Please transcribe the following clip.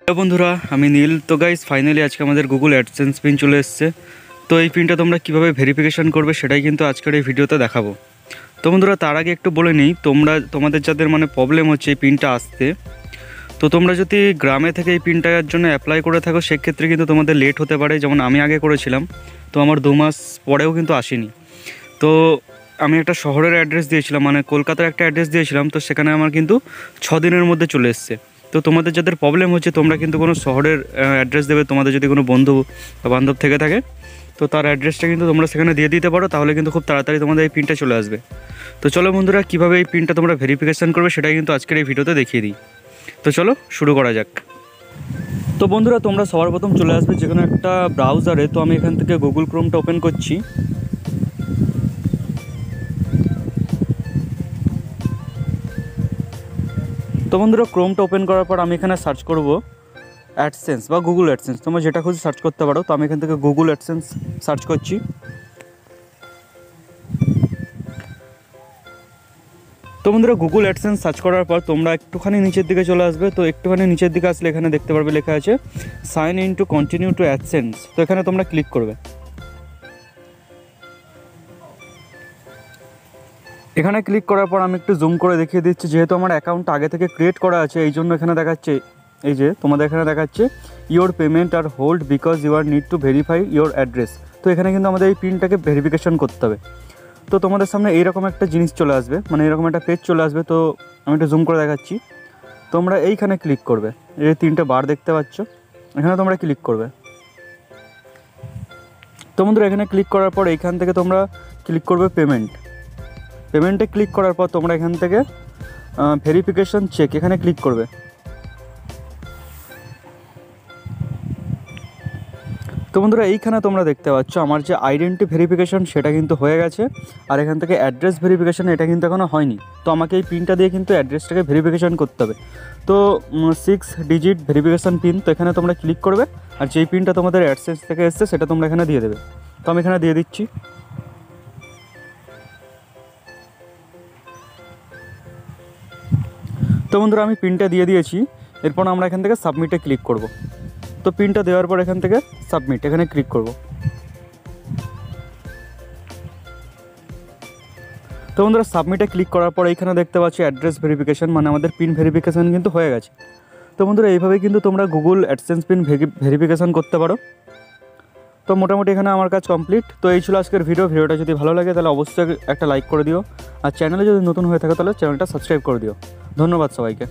Hello বন্ধুরা, আমি নীল। তো গাইস, ফাইনালি আজকে আমাদের গুগল অ্যাডসেন্স পিন চলে এসেছে। তো এই পিনটা তোমরা কীভাবে ভেরিফিকেশান করবে সেটাই কিন্তু আজকের এই ভিডিওতে দেখাবো। তো বন্ধুরা, তার আগে একটু বলে নিই, তোমাদের যাদের প্রবলেম হচ্ছে এই পিনটা আসতে, তো তোমরা যদি গ্রামে থেকে এই পিনটার জন্য অ্যাপ্লাই করে থাকো সেক্ষেত্রে কিন্তু তোমাদের লেট হতে পারে। যেমন আমি আগে করেছিলাম, তো আমার 2 মাস পরেও কিন্তু আসেনি। তো আমি একটা শহরের অ্যাড্রেস দিয়েছিলাম, কলকাতার একটা অ্যাড্রেস দিয়েছিলাম, তো সেখানে আমার কিন্তু 6 দিনের মধ্যে চলে এসছে। তো তোমাদের যাদের প্রবলেম হচ্ছে, তোমরা কিন্তু কোনো শহরের অ্যাড্রেস দেবে। তোমাদের যদি কোনো বন্ধু বা বান্ধব থেকে থাকে, তো তার অ্যাড্রেসটা কিন্তু তোমরা সেখানে দিয়ে দিতে পারো, তাহলে কিন্তু খুব তাড়াতাড়ি তোমাদের এই পিনটা চলে আসবে। তো চলো বন্ধুরা, কীভাবে এই পিনটা তোমরা ভেরিফিকেশান করবে সেটাই কিন্তু আজকের এই ভিডিওতে দেখিয়ে দিই। তো চলো শুরু করা যাক। তো বন্ধুরা, তোমরা সবার প্রথম চলে আসবে যে কোনো একটা ব্রাউজারে। তো আমি এখান থেকে গুগল ক্রোমটা ওপেন করছি। তো বন্ধুরা, ক্রোমটা ওপেন করার পর আমি এখানে সার্চ করব অ্যাডসেন্স বা গুগল অ্যাডসেন্স। তোমরা যেটা খুঁজে সার্চ করতে পারো। তো আমি এখান থেকে গুগল অ্যাডসেন্স সার্চ করছি। তো বন্ধুরা, গুগল অ্যাডসেন্স সার্চ করার পর তোমরা একটুখানি নিচের দিকে চলে আসবে। তো একটুখানি নিচের দিকে আসলে এখানে দেখতে পারবে লেখা আছে sign in to continue to AdSense. তো এখানে তোমরা ক্লিক করবে। এখানে ক্লিক করার পর আমি একটু জুম করে দেখিয়ে দিচ্ছি। যেহেতু আমার অ্যাকাউন্ট আগে থেকে ক্রিয়েট করা আছে, এই জন্য এখানে দেখাচ্ছে, এই যে তোমাদের এখানে দেখাচ্ছে your payment are hold because you are need to verify your address. তো এখানে কিন্তু আমাদের এই পিনটাকে ভেরিফিকেশন করতে হবে। তো তোমাদের সামনে এইরকম একটা জিনিস চলে আসবে, এরকম একটা পেজ চলে আসবে। তো আমি একটু জুম করে দেখাচ্ছি। তোমরা এইখানে ক্লিক করবে। এই 3টে বার দেখতে পাচ্ছ, এখানে তোমরা ক্লিক করবে। তো বন্ধুরা, এখানে ক্লিক করার পর এইখান থেকে তোমরা ক্লিক করবে পেমেন্টে ক্লিক করার পর তোমরা এখান থেকে ভেরিফিকেশন চেক এখানে ক্লিক করবে। তো বন্ধুরা, এইখানে তোমরা দেখতে পাচ্ছ আমার যে আইডেন্টি ভেরিফিকেশন সেটা কিন্তু হয়ে গেছে, আর এখান থেকে অ্যাড্রেস ভেরিফিকেশন এটা কিন্তু এখনও হয়নি। তো আমাকে এই পিনটা দিয়ে কিন্তু অ্যাড্রেসটাকে ভেরিফিকেশন করতে হবে। তো 6 ডিজিট ভেরিফিকেশন পিন, তো এখানে তোমরা ক্লিক করবে, আর যেই পিনটা তোমাদের অ্যাডসেন্স থেকে এসছে সেটা তোমরা এখানে দিয়ে দেবে। তো আমি এখানে দিয়ে দিচ্ছি। তো বন্ধুরা, আমি পিনটা দিয়ে দিয়েছি। এরপর আমরা এখান থেকে সাবমিটে ক্লিক করব। তো পিনটা দেওয়ার পর এখান থেকে সাবমিট এখানে ক্লিক করব। তো বন্ধুরা, সাবমিটে ক্লিক করার পর এইখানে দেখতে পাচ্ছি অ্যাড্রেস ভেরিফিকেশন, আমাদের পিন ভেরিফিকেশান কিন্তু হয়ে গেছে। তো বন্ধুরা, এইভাবে কিন্তু তোমরা গুগল অ্যাডসেন্স পিন ভেরিফিকেশান করতে পারো। তো মোটামুটি এখানে আমার কাজ কমপ্লিট। তো এই ছিল আজকের ভিডিওটা যদি ভালো লাগে তাহলে অবশ্যই একটা লাইক করে দিও, আর চ্যানেলে যদি নতুন হয়ে থাকে তাহলে চ্যানেলটা সাবস্ক্রাইব করে দিও। ধন্যবাদ সবাইকে।